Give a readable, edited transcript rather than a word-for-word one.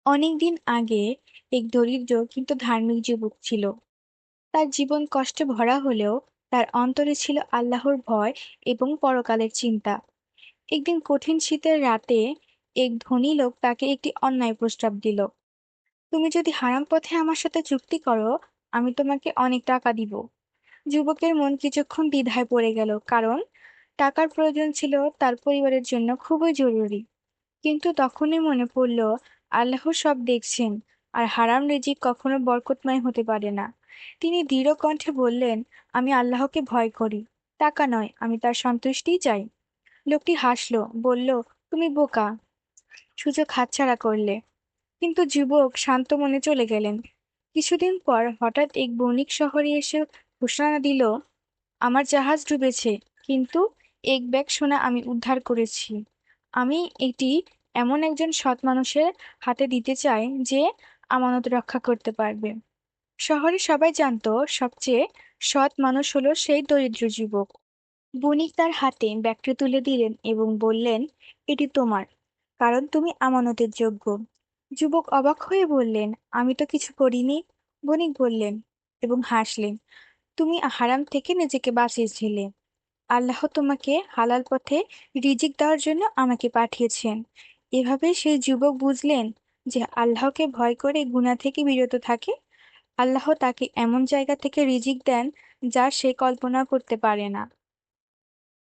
অনেকদিন আগে এক দরিদ্র কিন্তু ধার্মিক যুবক ছিল। তার জীবন কষ্টে ভরা হলেও তার অন্তরে ছিল আল্লাহর ভয় এবং পরকালের চিন্তা। একদিন কঠিন শীতের রাতে এক ধনী লোক তাকে একটি অন্যায় প্রস্তাব দিল। তুমি যদি হারাম পথে আমার সাথে চুক্তি করো, আমি তোমাকে অনেক টাকা দিব। যুবকের মন কিছুক্ষণ দ্বিধায় পড়ে গেল, কারণ টাকার প্রয়োজন ছিল তার পরিবারের জন্য খুবই জরুরি। কিন্তু তখনই মনে পড়ল, আল্লাহ সব দেখছেন, আর হারাম রিজিক কখনো বরকতময় হতে পারে না। তিনি দৃঢ় কণ্ঠে বললেন, আমি আল্লাহকে ভয় করি, টাকা নয়, আমি তার সন্তুষ্টিই চাই। লোকটি হাসলো, বলল, তুমি বোকা, সুযোগ হাতছাড়া করলে। কিন্তু যুবক শান্ত মনে চলে গেলেন। কিছুদিন পর হঠাৎ এক বণিক শহরে এসে ঘোষণা দিল, আমার জাহাজ ডুবেছে, কিন্তু এক ব্যাগ সোনা আমি উদ্ধার করেছি। আমি এটি এমন একজন সৎ মানুষের হাতে দিতে চাই যে আমানত রক্ষা করতে পারবে। শহরে সবাই জানতো সবচেয়ে সৎ মানুষ হলো সেই দরিদ্র যুবক। বণিক তার হাতে ব্যাগটি তুলে দিলেন এবং বললেন, এটি তোমার, কারণ তুমি আমানতের যোগ্য। যুবক অবাক হয়ে বললেন, আমি তো কিছু করিনি। বণিক বললেন এবং হাসলেন, তুমি হারাম থেকে নিজেকে বাঁচিয়েছিলে। আল্লাহ তোমাকে হালাল পথে রিজিক দেওয়ার জন্য আমাকে পাঠিয়েছেন। এভাবে সেই যুবক বুঝলেন যে আল্লাহকে ভয় করে গুনাহ থেকে বিরত থাকে, আল্লাহ তাকে এমন জায়গা থেকে রিজিক দেন যা সে কল্পনা করতে পারে না।